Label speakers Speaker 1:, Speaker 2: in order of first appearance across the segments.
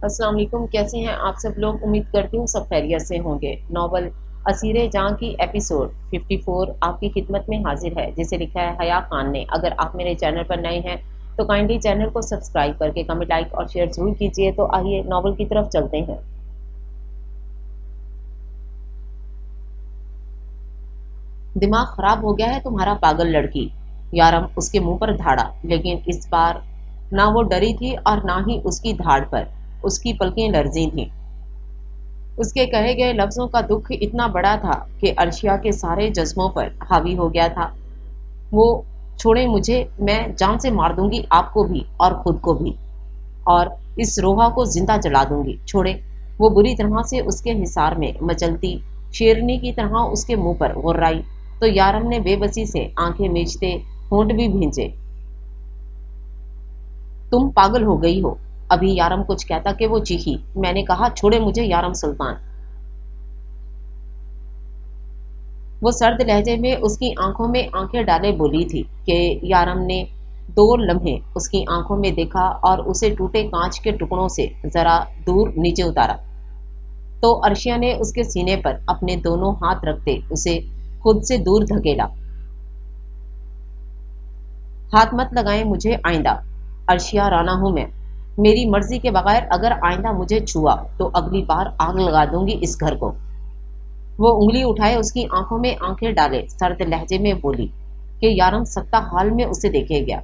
Speaker 1: अस्सलाम वालेकुम। कैसे हैं आप सब लोग? उम्मीद करती हूँ सब खैरियत से होंगे। नॉवल असीर जहाँ की एपिसोड 54 आपकी खिदमत में हाजिर है, जिसे लिखा है हया खान ने। अगर आप मेरे चैनल पर नए हैं तो काइंडली चैनल को सब्सक्राइब करके कमेंट, लाइक और शेयर जरूर कीजिए। तो आइए नॉवल की तरफ चलते हैं। दिमाग खराब हो गया है तुम्हारा पागल लड़की, यारम उसके मुंह पर धाड़ा। लेकिन इस बार ना वो डरी थी और ना ही उसकी धाड़ पर उसकी पलकें लर्जी थीं। उसके कहे गए लफ्जों का दुख इतना बड़ा था कि अर्शिया के सारे जज्बों पर हावी हो गया था। वो छोड़े मुझे, मैं जान से मार दूंगी आपको भी और खुद को भी, और इस रोहा को जिंदा जला दूंगी। छोड़े। वो बुरी तरह से उसके हिसार में मचलती शेरनी की तरह उसके मुंह पर गुर्राई तो यारम ने बेबसी से आंखें मीचते होंठ भी भींचे। तुम पागल हो गई हो। अभी यारम कुछ कहता कि वो चीखी, मैंने कहा छोड़े मुझे यारम सुल्तान। वो सर्द लहजे में उसकी आंखों में आंखें डाले बोली थी कि यारम ने 2 लम्हे उसकी आंखों में देखा और उसे टूटे कांच के टुकड़ों से जरा दूर नीचे उतारा। तो अर्शिया ने उसके सीने पर अपने दोनों हाथ रखते उसे खुद से दूर धकेला। हाथ मत लगाएं मुझे आइंदा। अर्शिया राना हूं मैं। मेरी मर्जी के बगैर अगर आइंदा मुझे छुआ तो अगली बार आग लगा दूंगी इस घर को। वो उंगली उठाए उसकी आंखों में आंखें डाले सर्द लहजे में बोली कि यारम सत्ता हाल में उसे देखे गया।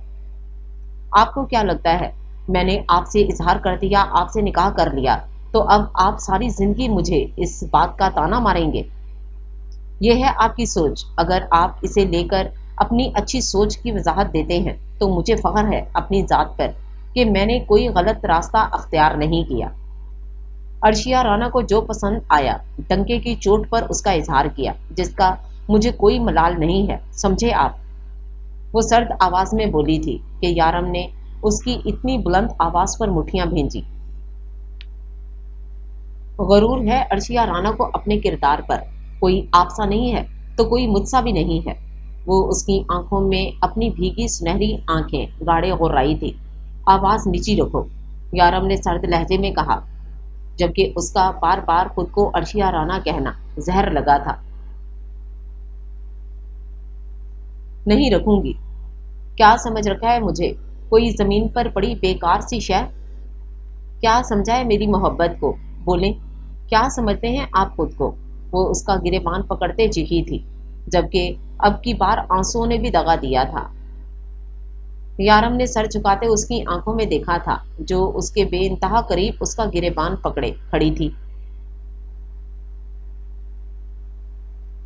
Speaker 1: आपको क्या लगता है मैंने आपसे इजहार कर दिया, आपसे निकाह कर लिया, तो अब आप सारी जिंदगी मुझे इस बात का ताना मारेंगे? यह है आपकी सोच। अगर आप इसे लेकर अपनी अच्छी सोच की वजाहत देते हैं तो मुझे फख्र है अपनी जात पर कि मैंने कोई गलत रास्ता अख्तियार नहीं किया। अर्शिया राना को जो पसंद आया डंके की चोट पर उसका इजहार किया, जिसका मुझे कोई मलाल नहीं है, समझे आप? वो सर्द आवाज में बोली थी कि यारम ने उसकी इतनी बुलंद आवाज पर मुठ्ठियां भींची। गरूर है अर्शिया राना को अपने किरदार पर। कोई आपसा नहीं है तो कोई मुझसा भी नहीं है। वो उसकी आंखों में अपनी भीगी सुनहरी आंखें गाड़े गुर्राई थी। आवाज नीची रखो, यारम ने सर्द लहजे में कहा, जबकि उसका बार बार खुद को अर्शिया राना कहना जहर लगा था। नहीं रखूंगी। क्या समझ रखा है मुझे? कोई जमीन पर पड़ी बेकार सी शय? क्या समझा है मेरी मोहब्बत को? बोलें, क्या समझते हैं आप खुद को? वो उसका गिरेबान पकड़ते चीखी थी, जबकि अब की बार आंसुओं ने भी दगा दिया था। यारम ने सर झुकाते उसकी आंखों में देखा था, जो उसके बेइंतहा करीब उसका गिरेबान पकड़े खड़ी थी।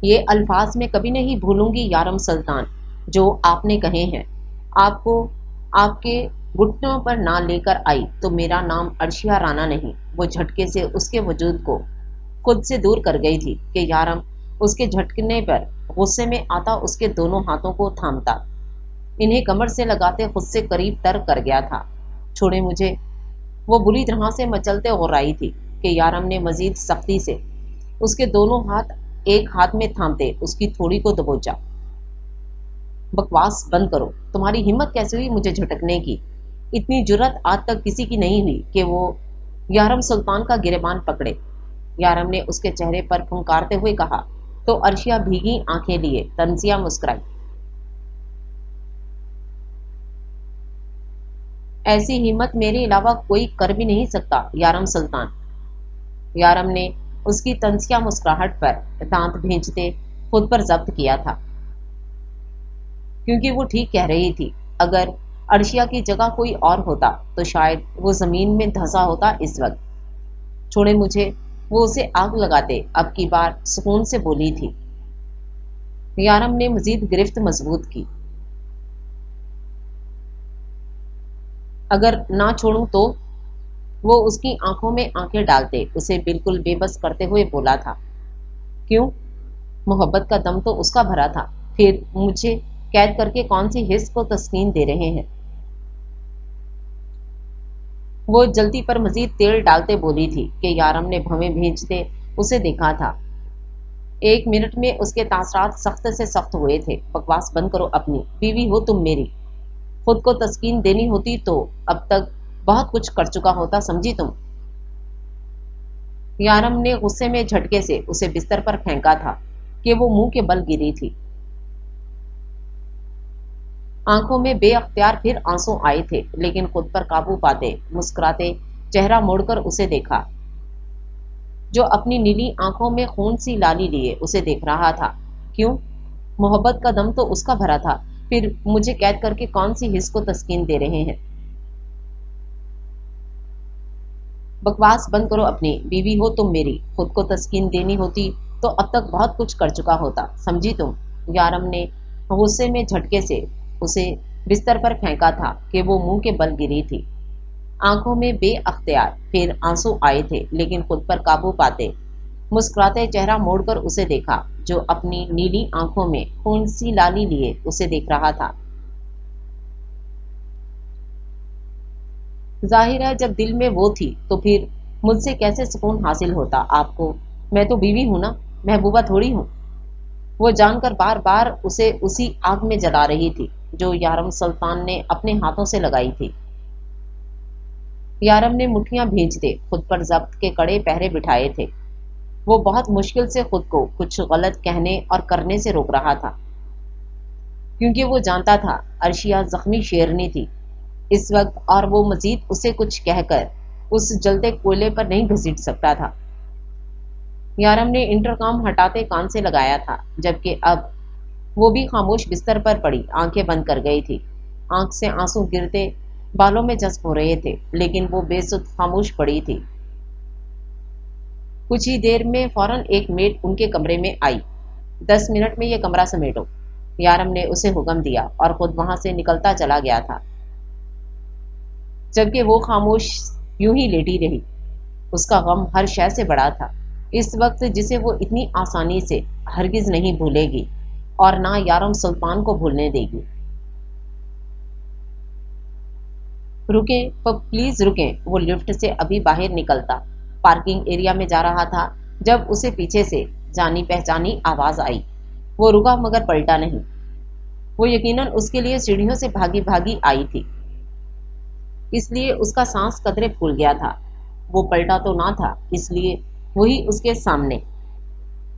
Speaker 1: ये अल्फाज मैं कभी नहीं भूलूंगी यारम सुल्तान, जो आपने कहे हैं। आपको आपके घुटनों पर ना लेकर आई तो मेरा नाम अर्शिया राना नहीं। वो झटके से उसके वजूद को खुद से दूर कर गई थी कि यारम उसके झटकने पर गुस्से में आता उसके दोनों हाथों को थामता, इन्हें कमर से लगाते खुद से करीब तर कर गया था। छोड़े मुझे। वो बुरी तरह से मचलते गुर्राई थी कि यारम ने मजीद सख्ती से उसके दोनों हाथ एक हाथ में थामते उसकी थोड़ी को दबोचा। बकवास बंद करो। तुम्हारी हिम्मत कैसे हुई मुझे झटकने की? इतनी जुर्रत आज तक किसी की नहीं हुई कि वो यारम सुल्तान का गिरेबान पकड़े। यारम ने उसके चेहरे पर फुंकारते हुए कहा तो अर्शिया भीगी आंखें लिए तंजिया मुस्कुराई। ऐसी हिम्मत मेरे अलावा कोई कर भी नहीं सकता यारम सुल्तान। यारम ने उसकी तंजिया मुस्कुराहट पर दांत भींचते खुद पर जब्त किया था, क्योंकि वो ठीक कह रही थी। अगर अर्शिया की जगह कोई और होता तो शायद वो जमीन में धंसा होता इस वक्त। छोड़े मुझे। वो उसे आग लगाते अब की बार सुकून से बोली थी। यारम ने मजीद गिरफ्त मजबूत की। अगर ना छोड़ूं तो? वो उसकी आंखों में आंखें डालते उसे बिल्कुल बेबस करते हुए बोला था। क्यों? मोहब्बत का दम तो उसका भरा था, फिर मुझे कैद करके कौन सी हिस्स को तस्कीन दे रहे हैं? वो जल्दी पर मजीद तेल डालते बोली थी कि यारम ने भवें भींचते उसे देखा था। 1 मिनट में उसके तासरात सख्त से सख्त हुए थे। बकवास बंद करो अपनी। बीवी हो तुम मेरी। खुद को तस्कीन देनी होती तो अब तक बहुत कुछ कर चुका होता, समझी तुम? यारम ने गुस्से में झटके से उसे बिस्तर पर फेंका था कि वो मुंह के बल गिरी थी। आंखों में बेअख्तियार फिर आंसू आए थे, लेकिन खुद पर काबू पाते मुस्कुराते चेहरा मोड़कर उसे देखा, जो अपनी नीली आंखों में खून सी लाली लिए उसे देख रहा था। क्यों? मोहब्बत का दम तो उसका भरा था, फिर मुझे कैद करके कौन सी हिस्स को तस्कीन दे रहे हैं? बकवास बंद करो अपनी, बीवी हो तुम मेरी, खुद को तस्कीन देनी होती तो अब तक बहुत कुछ कर चुका होता, समझी तुम? यारम ने गुस्से में झटके से उसे बिस्तर पर फेंका था कि वो मुंह के बल गिरी थी। आंखों में बेअख्तियार फिर आंसू आए थे, लेकिन खुद पर काबू पाते मुस्कुराते चेहरा मोड़कर उसे देखा, जो अपनी नीली आंखों में खून सी लाली लिए उसे देख रहा था। जाहिर है जब दिल में वो थी तो फिर मुझसे कैसे सुकून हासिल होता आपको? मैं तो बीवी हूं ना, महबूबा थोड़ी हूं। वो जानकर बार बार उसे उसी आग में जला रही थी जो यारम सुल्तान ने अपने हाथों से लगाई थी। यारम ने मुट्ठियां भींचते खुद पर जब्त के कड़े पहरे बिठाए थे। वो बहुत मुश्किल से खुद को कुछ गलत कहने और करने से रोक रहा था, क्योंकि वो जानता था अर्शिया जख्मी शेरनी थी इस वक्त, और वो मजीद उसे कुछ कहकर उस जलते कोयले पर नहीं घसीट सकता था। यारम ने इंटरकॉम हटाते कान से लगाया था, जबकि अब वो भी खामोश बिस्तर पर पड़ी आंखें बंद कर गई थी। आंख से आंसू गिरते बालों में जज्ब हो रहे थे, लेकिन वो बेसुध खामोश पड़ी थी। कुछ ही देर में फौरन एक मेड उनके कमरे में आई। 10 मिनट में ये कमरा समेटो, यारम ने उसे हुक्म दिया और खुद वहां से निकलता चला गया था, जबकि वो खामोश यूं ही लेटी रही। उसका गम हर शय से बड़ा था इस वक्त, जिसे वो इतनी आसानी से हरगिज नहीं भूलेगी और ना यारम सुल्तान को भूलने देगी। रुकें, प्लीज रुकें। वो लिफ्ट से अभी बाहर निकलता पार्किंग एरिया में जा रहा था जब उसे पीछे से जानी पहचानी आवाज आई। वो रुका मगर पलटा नहीं। वो यकीनन उसके लिए सीढ़ियों से भागी भागी आई थी, इसलिए उसका सांस कदरे फूल गया था। वो पलटा तो ना था, इसलिए वही उसके सामने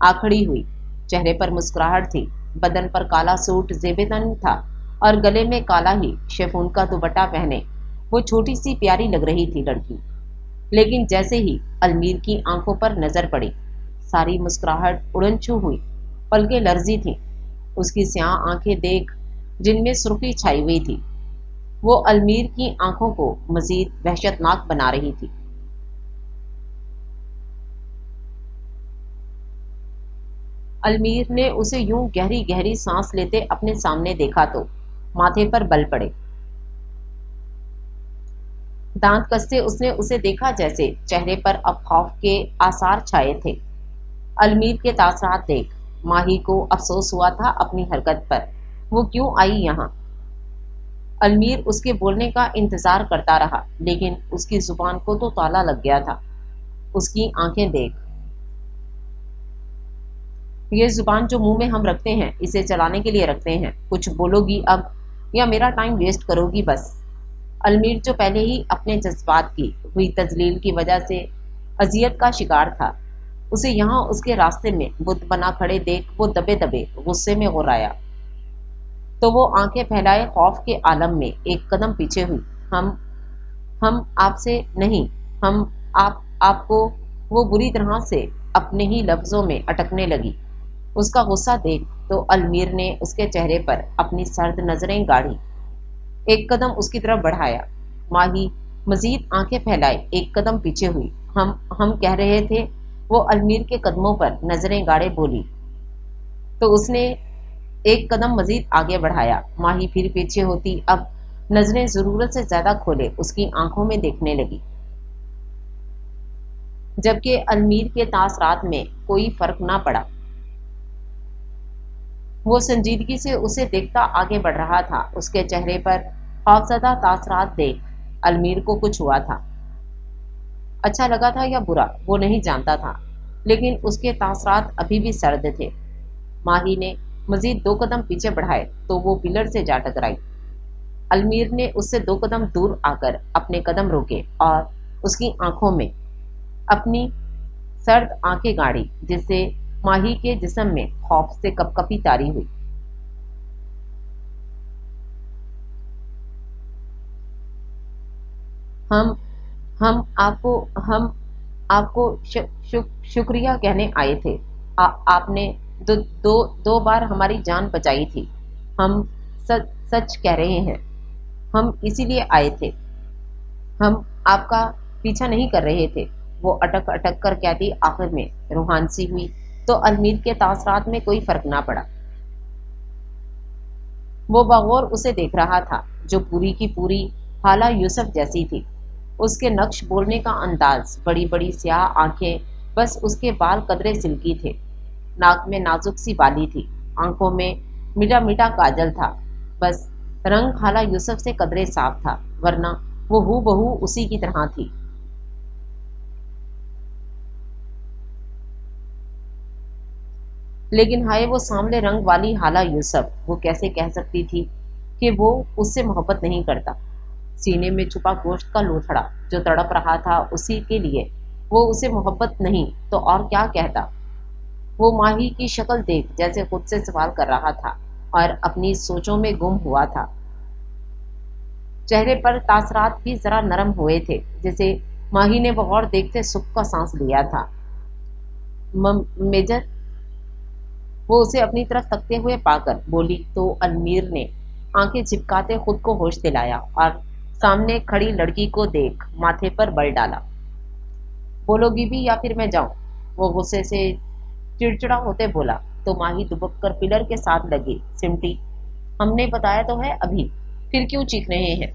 Speaker 1: आ खड़ी हुई। चेहरे पर मुस्कुराहट थी, बदन पर काला सूट जेबेतन था और गले में काला ही शेफून का दुपट्टा पहने वो छोटी सी प्यारी लग रही थी लड़की। लेकिन जैसे ही अलमीर की आंखों पर नजर पड़ी, सारी मुस्कुराहट उड़न-छू हुई। पलकें लर्जी थीं। उसकी स्याह आंखें देख, जिनमें सुर्खी छाई हुई थी, वो अलमीर की आंखों को मजीद वहशतनाक बना रही थी। अलमीर ने उसे यूं गहरी गहरी सांस लेते अपने सामने देखा तो माथे पर बल पड़े। दांत कसते उसने उसे देखा, जैसे चेहरे पर अब खौफ के आसार छाए थे। अलमीर के तासरात देख माही को अफसोस हुआ था अपनी हरकत पर। वो क्यों आई यहाँ? अलमीर उसके बोलने का इंतजार करता रहा, लेकिन उसकी जुबान को तो ताला लग गया था। उसकी आंखें देख, ये जुबान जो मुंह में हम रखते हैं, इसे चलाने के लिए रखते हैं। कुछ बोलोगी अब या मेरा टाइम वेस्ट करोगी बस? अलमीर जो पहले ही अपने जज्बात की हुई तजलील की वजह से अजियत का शिकार था, उसे यहाँ उसके रास्ते में बुत बना खड़े देख वो दबे दबे गुस्से में गुर्राया। तो वो आंखें फैलाए खौफ के आलम में एक कदम पीछे हुई। हम आपसे नहीं, हम आपको। वो बुरी तरह से अपने ही लफ्जों में अटकने लगी। उसका गुस्सा देख तो अलमीर ने उसके चेहरे पर अपनी सर्द नजरें गाड़ी। एक कदम उसकी तरफ बढ़ाया। माही मजीद आंखें फैलाए एक कदम पीछे हुई। हम कह रहे थे। वो अलमीर के कदमों पर नजरें गाड़े बोली, तो उसने एक कदम मजीद आगे बढ़ाया। माही फिर पीछे होती अब नजरें जरूरत से ज्यादा खोले उसकी आंखों में देखने लगी, जबकि अलमीर के तासरात में कोई फर्क ना पड़ा। वो संजीदगी से उसे देखता आगे बढ़ रहा था। उसके चेहरे पर खौफजदा तासरात देख अलमीर को कुछ हुआ था। अच्छा लगा था या बुरा वो नहीं जानता था, लेकिन उसके तासरात अभी भी सर्द थे। माही ने मजीद 2 कदम पीछे बढ़ाए तो वो पिलर से जा टकराई। अलमीर ने उससे 2 कदम दूर आकर अपने कदम रोके और उसकी आंखों में अपनी سرد آنکھیں گاڑی جس سے ماہی کے جسم میں خوف سے کپکپی طاری ہوئی۔ ہم ہم آپ کو ہم آپ کو شکریہ کہنے آئے تھے۔ آپ نے دو دو دو بار ہماری جان بچائی تھی۔ ہم سچ سچ کہہ رہے ہیں، ہم اسی لیے آئے تھے، ہم آپ کا پیچھا نہیں کر رہے تھے۔ وہ اٹک اٹک کر کہتی، آخر میں روحان سی ہوئی تو المیر کے تاثرات میں کوئی فرق نہ پڑا۔ وہ بغور اسے دیکھ رہا تھا جو پوری کی پوری حالہ یوسف جیسی تھی۔ اس کے نقش بولنے کا انداز، بڑی بڑی سیاہ آنکھیں، بس اس کے بال قدرے سلکی تھے، ناک میں نازک سی بالی تھی، آنکھوں میں میٹھا میٹھا کاجل تھا، بس رنگ حالہ یوسف سے قدرے صاف تھا، ورنہ وہ ہو بہو اسی کی طرح تھی۔ لیکن ہائے وہ سانولے رنگ والی حالہ یوسف، وہ کیسے کہہ سکتی تھی کہ وہ اس سے محبت نہیں کرتا؟ سینے میں چھپا گوشت کا لوتھڑا جو تڑپ رہا تھا اسی کے لیے وہ اسے محبت نہیں تو اور کیا کہتا؟ وہ ماہی کی شکل دیکھ جیسے خود سے سوال کر رہا تھا اور اپنی سوچوں میں گم ہوا تھا۔ چہرے پر تاثرات بھی ذرا نرم ہوئے تھے، جیسے ماہی نے بغور دیکھتے سکھ کا سانس لیا تھا۔ میجر، وہ اسے اپنی طرف تکتے ہوئے پا کر بولی تو المیر نے آنکھیں چپکاتے خود کو ہوش دلایا اور سامنے کھڑی لڑکی کو دیکھ ماتھے پر بل ڈالا۔ بولو گی بھی یا پھر میں جاؤں؟ وہ غصے سے چڑچڑا ہوتے بولا تو ماہی دبک کر پلر کے ساتھ لگی، سمٹی، ہم نے بتایا تو ہے ابھی، پھر کیوں چیخ رہے ہیں؟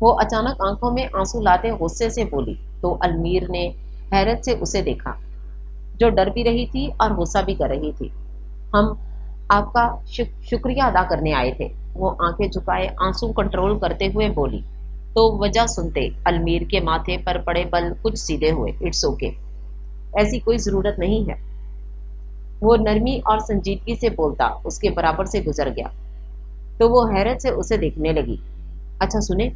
Speaker 1: وہ اچانک آنکھوں میں آنسو لاتے غصے سے بولی تو المیر نے حیرت سے اسے دیکھا، جو ڈر بھی رہی تھی اور غصہ بھی کر رہی تھی۔ ہم آپ کا شکریہ ادا کرنے آئے تھے، وہ آنکھیں جھکائے آنسو کنٹرول کرتے ہوئے بولی تو وجہ سنتے المیر کے ماتھے پر پڑے بل کچھ سیدھے ہوئے۔ اٹس اوکے، ایسی کوئی ضرورت نہیں ہے، وہ نرمی اور سنجیدگی سے بولتا اس کے برابر سے گزر گیا تو وہ حیرت سے اسے دیکھنے لگی۔ اچھا سنیں،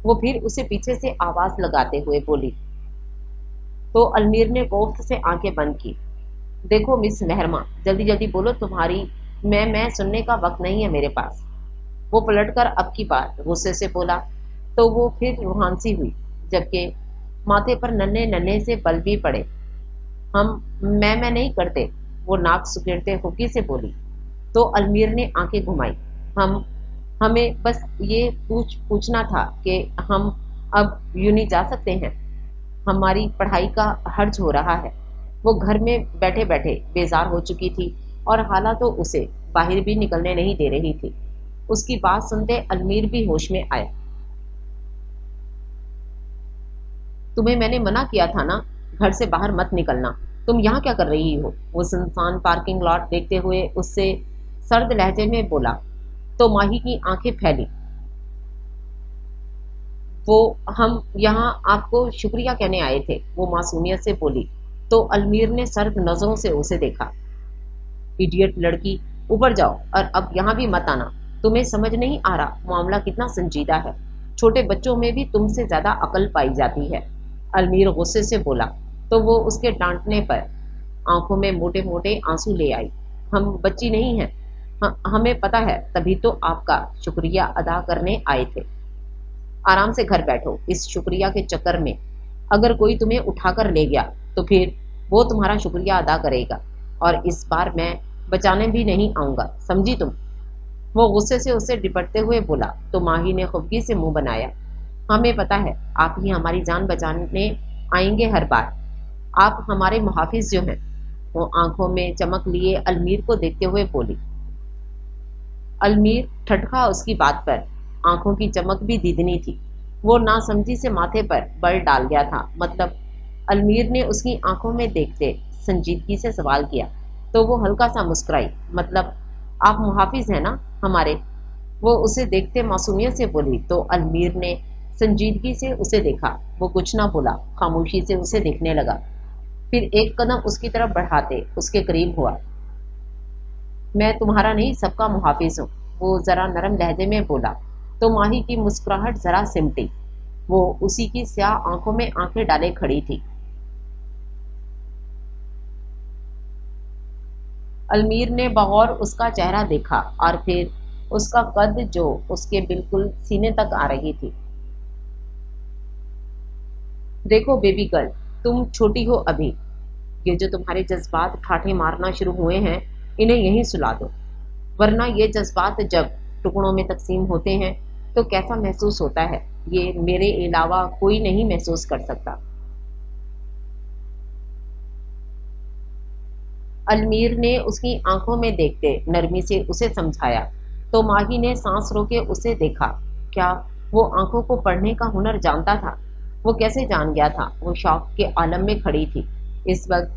Speaker 1: وہ پھر اسے پیچھے سے آواز لگاتے ہوئے بولی تو المیر نے کوفت سے آنکھیں بند کی۔ دیکھو مس مہرما، جلدی جلدی بولو، تمہاری میں سننے کا وقت نہیں ہے میرے پاس۔ وہ پلٹ کر اب کی بار غصے سے بولا تو وہ پھر روحان سی ہوئی، جبکہ ماتھے پر ننھے ننھے سے بل بھی پڑے۔ ہم میں نہیں کرتے، وہ ناک سکیڑتے ہوکی سے بولی تو المیر نے آنکھیں گھمائی۔ ہمیں بس یہ پوچھنا تھا کہ ہم اب یوں نہیں جا سکتے ہیں، ہماری پڑھائی کا حرج ہو رہا ہے۔ وہ گھر میں بیٹھے بیٹھے بیزار ہو چکی تھی اور حالہ تو اسے باہر بھی نکلنے نہیں دے رہی تھی۔ اس کی بات سنتے المیر بھی ہوش میں آیا۔ تمہیں میں نے منع کیا تھا نا، گھر سے باہر مت نکلنا، تم یہاں کیا کر رہی ہو؟ وہ سنسان پارکنگ لاٹ دیکھتے ہوئے اس سے سرد لہجے میں بولا تو ماہی کی آنکھیں پھیلی۔ وہ ہم یہاں آپ کو شکریہ کہنے آئے تھے، وہ معصومیت سے بولی تو المیر نے سرد نظروں سے اسے دیکھا۔ ایڈیٹ لڑکی، اوپر جاؤ اور اب یہاں بھی مت آنا، تمہیں سمجھ نہیں آ رہا معاملہ کتنا سنجیدہ ہے، چھوٹے بچوں میں بھی تم سے زیادہ عقل پائی جاتی ہے۔ المیر غصے سے بولا تو وہ اس کے ڈانٹنے پر آنکھوں میں موٹے موٹے آنسو لے آئی۔ ہم بچی نہیں ہیں، ہمیں پتہ ہے، تبھی تو آپ کا شکریہ ادا کرنے آئے تھے۔ آرام سے گھر بیٹھو، اس شکریہ کے چکر میں اگر کوئی تمہیں اٹھا کر لے گیا تو پھر وہ تمہارا شکریہ ادا کرے گا، اور اس بار میں بچانے بھی نہیں آؤں گا، سمجھی تم؟ وہ غصے سے اسے ڈپٹتے ہوئے بولا تو ماہی نے خفگی سے منہ بنایا۔ ہمیں پتہ ہے، آپ ہی ہماری جان بچانے آئیں گے ہر بار، آپ ہمارے محافظ جو ہیں۔ وہ آنکھوں میں چمک لیے المیر کو دیکھتے ہوئے بولی۔ المیر ٹھٹکا اس کی بات پر، آنکھوں کی چمک بھی دیدنی تھی۔ وہ ناسمجھی سے ماتھے پر بل ڈال گیا تھا۔ مطلب؟ المیر نے اس کی آنکھوں میں دیکھتے سنجیدگی سے سوال کیا تو وہ ہلکا سا مسکرائی۔ مطلب آپ محافظ ہیں نا ہمارے؟ وہ اسے دیکھتے معصومیت سے بولی تو المیر نے سنجیدگی سے اسے دیکھا۔ وہ کچھ نہ بولا، خاموشی سے اسے دیکھنے لگا، پھر ایک قدم اس کی طرف بڑھاتے اس کے قریب ہوا۔ میں تمہارا نہیں، سب کا محافظ ہوں، وہ ذرا نرم لہجے میں بولا تو ماہی کی مسکراہٹ ذرا سمٹی۔ वो उसी की स्याह आंखों में आंखें डाले खड़ी थी। अलमीर ने बगौर उसका चेहरा देखा और फिर उसका कद जो उसके बिल्कुल सीने तक आ रही थी। देखो बेबी गर्ल, तुम छोटी हो अभी। ये जो तुम्हारे जज्बात ठाठे मारना शुरू हुए हैं, इन्हें यहीं सुला दो, वरना ये जज्बात जब टुकड़ों में तकसीम होते हैं तो कैसा महसूस होता है, ये मेरे अलावा कोई नहीं महसूस कर सकता। अलमीर ने उसकी आंखों में देखते नरमी से उसे समझाया, तो माही ने सांस रोके उसे देखा। क्या वो आंखों को पढ़ने का हुनर जानता था? वो कैसे जान गया था? वो शौक के आलम में खड़ी थी। इस वक्त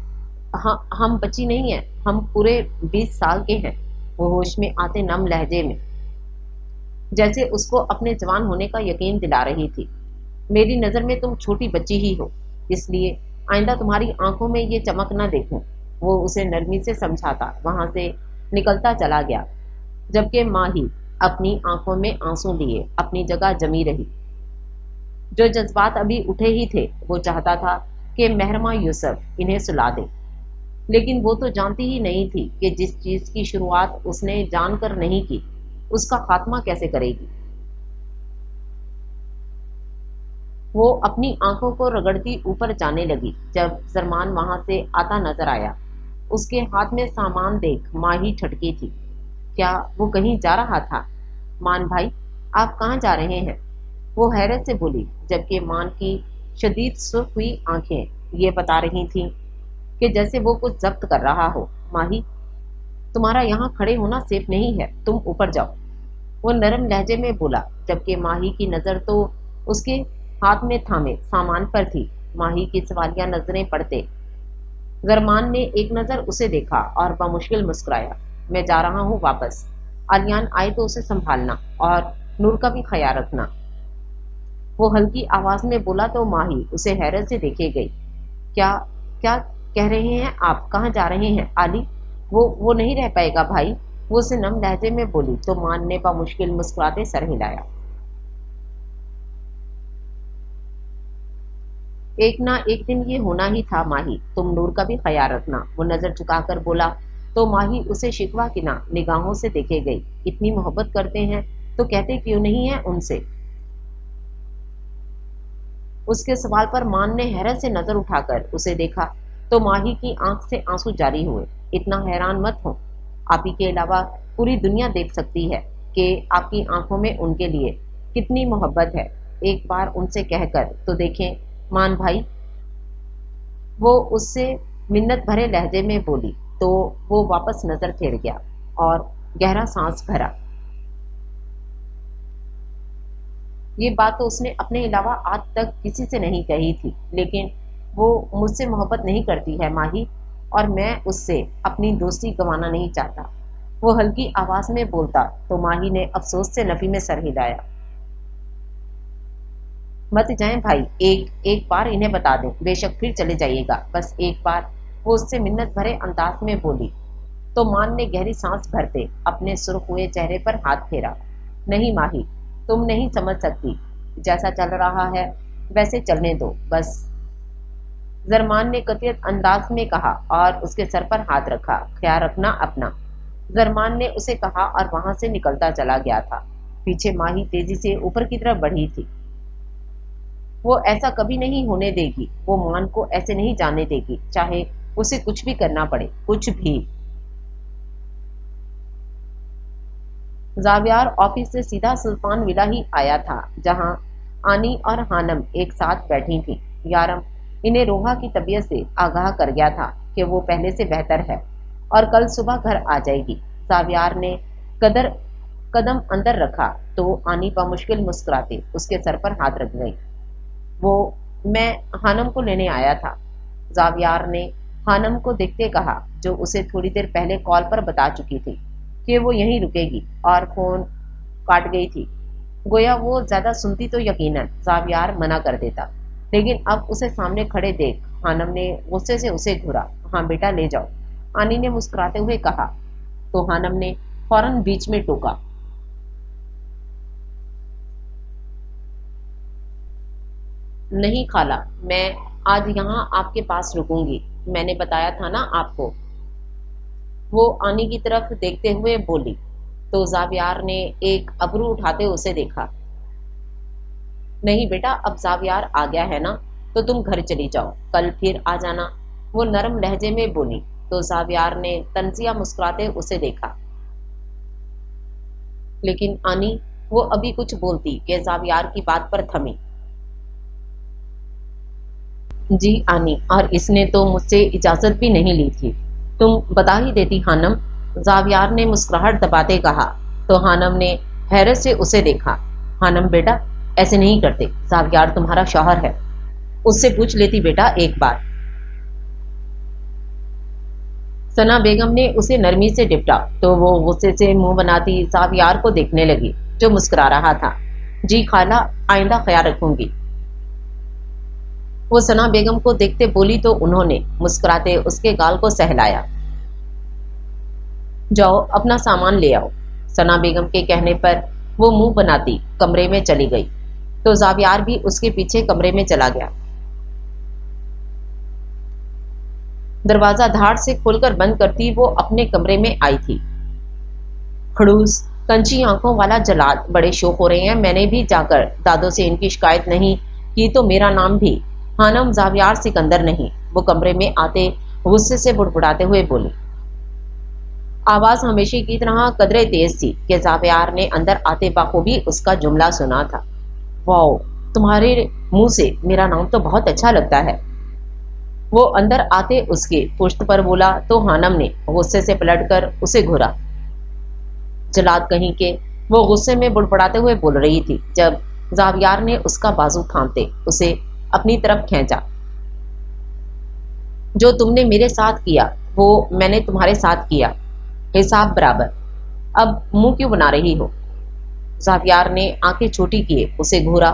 Speaker 1: हम बच्ची नहीं हैं, हम पूरे 20 साल के हैं। वो होश में आते नम लहजे में जैसे उसको अपने जवान होने का यकीन दिला रही थी। मेरी नज़र में तुम छोटी बच्ची ही हो, इसलिए आइंदा तुम्हारी आंखों में ये चमक न देखूं। वो उसे नरमी से समझाता वहां से निकलता चला गया, जबकि माही अपनी आंखों में आंसू लिए अपनी जगह जमी रही। जो जज्बात अभी उठे ही थे, वो चाहता था कि महरमा यूसुफ इन्हें सुला दे, लेकिन वो तो जानती ही नहीं थी कि जिस चीज की शुरुआत उसने जानकर नहीं की, उसका खात्मा कैसे करेगी। वो अपनी आंखों को रगड़ती ऊपर जाने लगी जब जरमान वहां से आता नजर आया। उसके हाथ में सामान देख माही ठटकी थी। क्या वो कहीं जा रहा था? मान भाई, आप कहाँ जा रहे हैं? वो हैरत से बोली, जबकि मान की शदीद सुर्ख हुई आंखें ये बता रही थीं कि जैसे वो कुछ जब्त कर रहा हो। माही, तुम्हारा यहाँ खड़े होना सेफ नहीं है, तुम ऊपर जाओ। वो नरम लहजे में बोला, जबकि माही की नज़र तो उसके हाथ में थामे सामान पर थी। माही की सवालिया नजरें पड़ते गरमान ने एक नज़र उसे देखा और बमुश्किल मुस्कुराया। मैं जा रहा हूँ वापस। आलियान आए तो उसे संभालना और नूर का भी ख्याल रखना। वो हल्की आवाज में बोला तो माही उसे हैरत से देखे गई। क्या क्या कह रहे हैं आप? कहाँ जा रहे हैं आली? वो नहीं रह पाएगा भाई, वो उसे नम लहजे में बोली तो मान ने बमुश्किल मुस्कुराते सर हिलाया। एक ना एक दिन ये होना ही था माही, तुम नूर का भी ख्याल रखना। वो नजर झुकाकर बोला तो माही उसे शिकवा की ना निगाहों से देखे गई। इतनी मोहब्बत करते हैं तो कहते क्यों नहीं है उनसे? उसके सवाल पर मान ने हैरत से नजर उठाकर उसे देखा तो माही की आंख से आंसू जारी हुए। इतना हैरान मत हो, आप ही के अलावा पूरी दुनिया देख सकती है कि आपकी आंखों में उनके लिए कितनी मोहब्बत है। एक बार उनसे कहकर तो देखें मान भाई। वो उससे मिन्नत भरे लहजे में बोली तो वो वापस नजर फेर गया और गहरा सांस भरा। ये बात तो उसने अपने अलावा आज तक किसी से नहीं कही थी, लेकिन वो मुझसे मोहब्बत नहीं करती है माही, और मैं उससे अपनी दोस्ती गंवाना नहीं चाहता। वो हल्की आवाज में बोलता तो माही ने अफसोस से नफी में सर हिलाया। मत जाएं भाई, एक एक बार इन्हें बता दें, बेशक फिर चले जाइएगा, बस एक बार। वो उससे मिन्नत भरे अंदाज में बोली तो मान ने गहरी सांस भरते अपने सुर्ख हुए चेहरे पर हाथ फेरा। नहीं माही, तुम नहीं समझ सकती, जैसा चल रहा है वैसे चलने दो बस। जरमान ने कतियत अंदाज में कहा और उसके सर पर हाथ रखा। ख्याल रखना अपना, जरमान ने उसे कहा और वहां से निकलता चला गया था। पीछे माही तेजी से ऊपर की तरफ बढ़ी थी। वो ऐसा कभी नहीं होने देगी, वो मान को ऐसे नहीं जाने देगी, चाहे उसे कुछ भी करना पड़े, कुछ भी। जावियार ऑफिस से सीधा सुल्तान विला ही आया था, जहां आनी और हानम एक साथ बैठी थी। यारम इन्हें रोहा की तबीयत से आगाह कर गया था कि वो पहले से बेहतर है और कल सुबह घर आ जाएगी। जावियार ने कदर कदम अंदर रखा तो आनी बमुश्किल मुस्कुराते उसके सर पर हाथ रख गई। वो मैं हानम को लेने आया था, जावियार ने हानम को देखते कहा, जो उसे थोड़ी देर पहले कॉल पर बता चुकी थी कि वो यहीं रुकेगी, और फोन काट गई थी। गोया वो ज्यादा सुनती तो यकीनन जावियार मना कर देता, लेकिन अब उसे सामने खड़े देख हानम ने गुस्से से उसे घूरा। हाँ बेटा ले जाओ, आनी ने मुस्कुराते हुए कहा तो हानम ने फौरन बीच में टोका। نہیں خالہ، میں آج یہاں آپ کے پاس رکوں گی، میں نے بتایا تھا نا آپ کو، وہ آنی کی طرف دیکھتے ہوئے بولی۔ تو زاویار نے ایک ابرو اٹھاتے اسے دیکھا۔ نہیں بیٹا، اب زاویار آ گیا ہے نا، تو تم گھر چلی جاؤ، کل پھر آ جانا، وہ نرم لہجے میں بولی۔ تو زاویار نے طنزیہ مسکراتے اسے دیکھا، لیکن آنی وہ ابھی کچھ بولتی کہ زاویار کی بات پر تھمی۔ جی آنی، اور اس نے تو مجھ سے اجازت بھی نہیں لی تھی، تم بتا ہی دیتی خانم، زاویار نے مسکراہٹ دباتے کہا۔ تو خانم نے حیرت سے اسے دیکھا۔ خانم بیٹا، ایسے نہیں کرتے، زاویار تمہارا شوہر ہے، اس سے پوچھ لیتی بیٹا ایک بار۔ ثنا بیگم نے اسے نرمی سے ڈپٹا تو وہ غصے سے منہ بناتی زاویار کو دیکھنے لگی جو مسکرا رہا تھا۔ جی خالہ، آئندہ خیال رکھوں گی، وہ ثنا بیگم کو دیکھتے بولی تو انہوں نے مسکراتے اس کے گال کو سہلایا۔ جاؤ اپنا سامان لے آؤ، ثنا بیگم کے کہنے پر وہ منہ بناتی کمرے میں چلی گئی تو زاویار بھی اس کے پیچھے کمرے میں چلا گیا۔ دروازہ دھاڑ سے کھول کر بند کرتی وہ اپنے کمرے میں آئی تھی۔ خڑوس، کنچی آنکھوں والا جلاد بڑے شوق ہو رہے ہیں، میں نے بھی جا کر دادوں سے ان کی شکایت نہیں کی تو میرا نام بھی خانم زاویار سکندر نہیں، وہ کمرے میں آتے غصے سے بڑبڑاتے ہوئے بولی۔ آواز ہمیشہ کی طرح قدرے تیز تھی کہ زاویار نے اندر آتے بخوبی اس کا جملہ سنا تھا۔ واؤ، تمہارے منہ سے میرا نام تو بہت اچھا لگتا ہے، وہ اندر آتے اس کے پشت پر بولا تو خانم نے غصے سے پلٹ کر اسے گھورا۔ جلاد کہیں کہ وہ غصے میں بڑبڑاتے ہوئے بول رہی تھی جب زاویار نے اس کا بازو تھامتے اسے اپنی طرف کھینچا۔ جو تم نے میرے ساتھ کیا وہ میں نے تمہارے ساتھ کیا، حساب برابر، اب منہ کیوں بنا رہی ہو؟ زاویار نے آنکھیں چھوٹی کیے اسے گھورا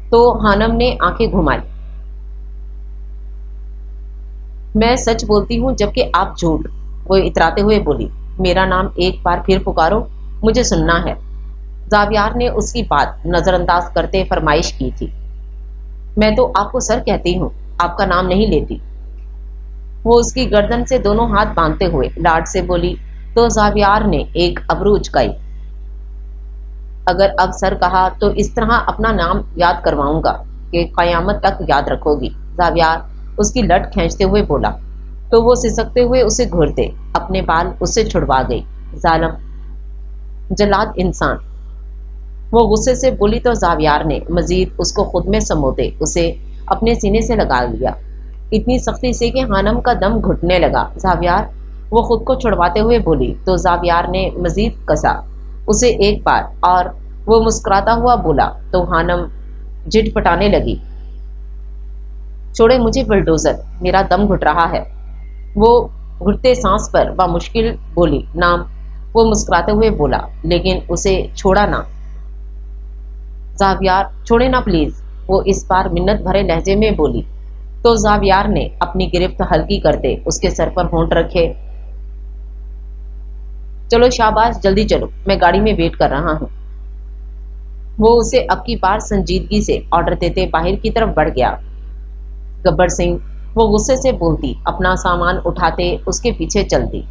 Speaker 1: تو خانم نے آنکھیں گھمائی۔ میں سچ بولتی ہوں جبکہ آپ جھوٹ، وہ اتراتے ہوئے بولی۔ میرا نام ایک بار پھر پکارو، مجھے سننا ہے، زاویار نے اس کی بات نظر انداز کرتے فرمائش کی تھی۔ میں تو آپ کو سر کہتی ہوں، آپ کا نام نہیں لیتی، وہ اس کی گردن سے دونوں ہاتھ باندھتے ہوئے لاڈ سے بولی تو زاویار نے ایک ابرو اچکائی۔ اگر اب سر کہا تو اس طرح اپنا نام یاد کرواؤں گا کہ قیامت تک یاد رکھو گی، زاویار اس کی لٹ کھینچتے ہوئے بولا تو وہ سسکتے ہوئے اسے گھورتے اپنے بال اس سے چھڑوا گئی۔ ظالم، جلاد انسان، وہ غصے سے بولی تو زاویار نے مزید اس کو خود میں سموتے اسے اپنے سینے سے لگا لیا اتنی سختی سے کہ خانم کا دم گھٹنے لگا۔ زاویار، وہ خود کو چھڑواتے ہوئے بولی تو زاویار نے مزید کسا اسے ایک بار اور وہ مسکراتا ہوا بولا تو خانم جھٹ پٹانے لگی۔ چھوڑے مجھے بلڈوزر، میرا دم گھٹ رہا ہے، وہ گھٹتے سانس پر بمشکل بولی۔ نام، وہ مسکراتے ہوئے بولا، لیکن اسے چھوڑا نہ۔ زاویار، چھوڑے نہ پلیز، وہ اس بار منت بھرے لہجے میں بولی تو زاویار نے اپنی گرفت ہلکی کرتے اس کے سر پر ہونٹ رکھے۔ چلو شاباش، جلدی چلو، میں گاڑی میں ویٹ کر رہا ہوں، وہ اسے اب کی بار سنجیدگی سے آرڈر دیتے باہر کی طرف بڑھ گیا۔ گبر سنگھ، وہ غصے سے بولتی اپنا سامان اٹھاتے اس کے پیچھے چلتی۔